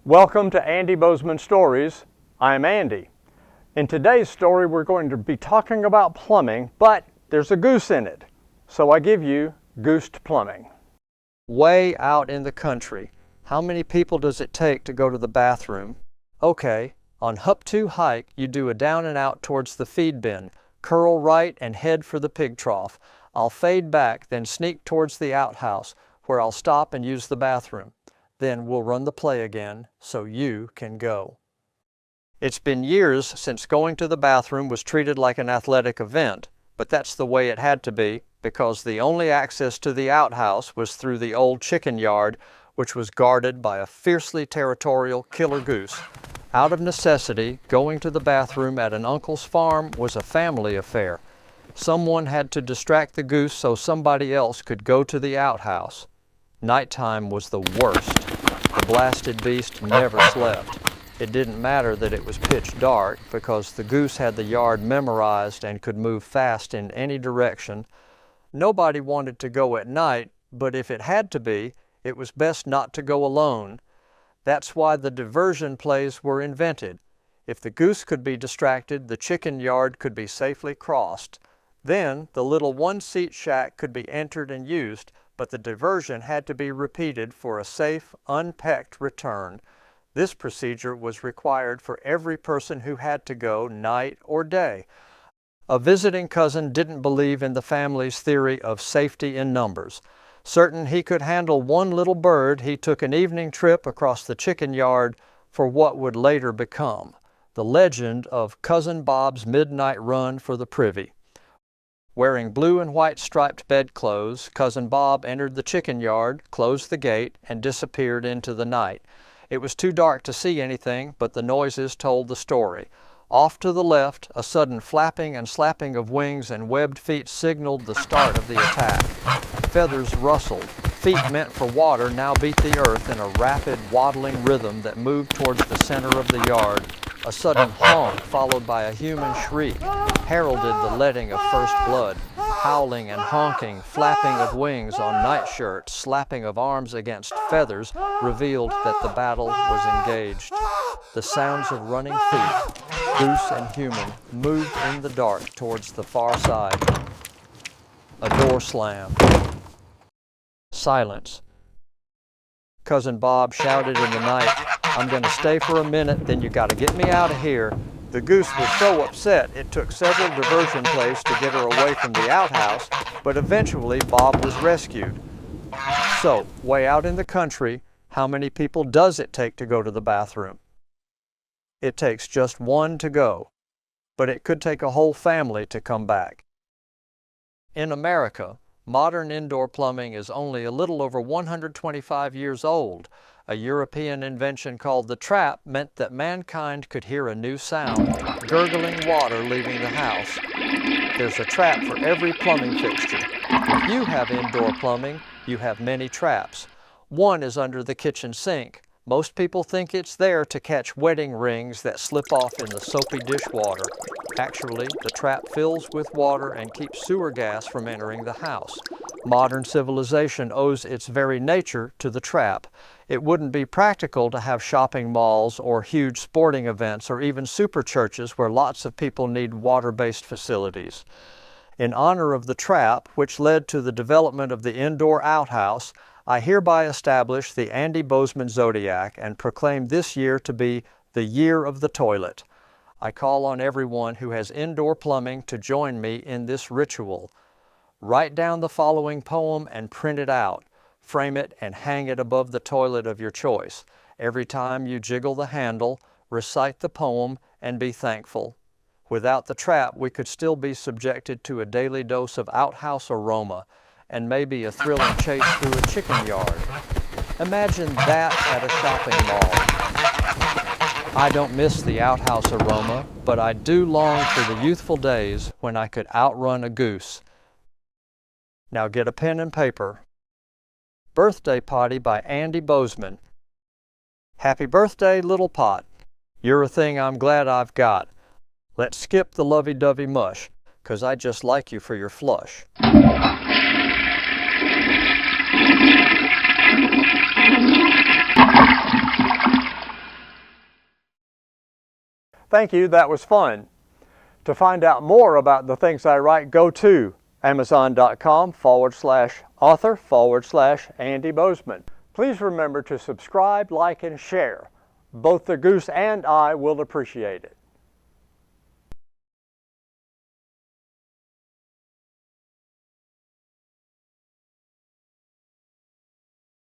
Welcome to Andy Bozeman Stories. I'm Andy. In today's story, we're going to be talking about plumbing, but there's a goose in it. So I give you Goosed Plumbing. Way out in the country, how many people does it take to go to the bathroom? Okay, on Hup 2 hike, you do a down and out towards the feed bin, curl right and head for the pig trough. I'll fade back, then sneak towards the outhouse, where I'll stop and use the bathroom. Then we'll run the play again, so you can go. It's been years since going to the bathroom was treated like an athletic event, but that's the way it had to be, because the only access to the outhouse was through the old chicken yard, which was guarded by a fiercely territorial killer goose. Out of necessity, going to the bathroom at an uncle's farm was a family affair. Someone had to distract the goose so somebody else could go to the outhouse. Nighttime was the worst. The blasted beast never slept. It didn't matter that it was pitch dark because the goose had the yard memorized and could move fast in any direction. Nobody wanted to go at night, but if it had to be, it was best not to go alone. That's why the diversion plays were invented. If the goose could be distracted, the chicken yard could be safely crossed. Then the little one-seat shack could be entered and used, but the diversion had to be repeated for a safe, unpecked return. This procedure was required for every person who had to go night or day. A visiting cousin didn't believe in the family's theory of safety in numbers. Certain he could handle one little bird, he took an evening trip across the chicken yard for what would later become the legend of Cousin Bob's midnight run for the privy. Wearing blue and white striped bedclothes, Cousin Bob entered the chicken yard, closed the gate, and disappeared into the night. It was too dark to see anything, but the noises told the story. Off to the left, a sudden flapping and slapping of wings and webbed feet signaled the start of the attack. Feathers rustled. Feet meant for water now beat the earth in a rapid, waddling rhythm that moved towards the center of the yard. A sudden honk, followed by a human shriek, heralded the letting of first blood. Howling and honking, flapping of wings on nightshirts, slapping of arms against feathers revealed that the battle was engaged. The sounds of running feet, goose and human, moved in the dark towards the far side. A door slammed. Silence. Cousin Bob shouted in the night, "I'm going to stay for a minute, then you got to get me out of here." The goose was so upset it took several diversion plays to get her away from the outhouse, but eventually Bob was rescued. So, way out in the country, how many people does it take to go to the bathroom? It takes just one to go, but it could take a whole family to come back. In America, modern indoor plumbing is only a little over 125 years old. A European invention called the trap meant that mankind could hear a new sound, gurgling water leaving the house. There's a trap for every plumbing fixture. If you have indoor plumbing, you have many traps. One is under the kitchen sink. Most people think it's there to catch wedding rings that slip off in the soapy dishwater. Actually, the trap fills with water and keeps sewer gas from entering the house. Modern civilization owes its very nature to the trap. It wouldn't be practical to have shopping malls or huge sporting events or even super churches where lots of people need water-based facilities. In honor of the trap, which led to the development of the indoor outhouse, I hereby establish the Andy Bozeman Zodiac and proclaim this year to be the Year of the Toilet. I call on everyone who has indoor plumbing to join me in this ritual. Write down the following poem and print it out. Frame it and hang it above the toilet of your choice. Every time you jiggle the handle, recite the poem and be thankful. Without the trap, we could still be subjected to a daily dose of outhouse aroma and maybe a thrilling chase through a chicken yard. Imagine that at a shopping mall. I don't miss the outhouse aroma, but I do long for the youthful days when I could outrun a goose. Now get a pen and paper. Birthday Potty by Andy Bozeman. Happy birthday, little pot. You're a thing I'm glad I've got. Let's skip the lovey-dovey mush, 'cause I just like you for your flush. Thank you, that was fun. To find out more about the things I write, go to amazon.com/author/Andy Bozeman. Please remember to subscribe, like, and share. Both the goose and I will appreciate it.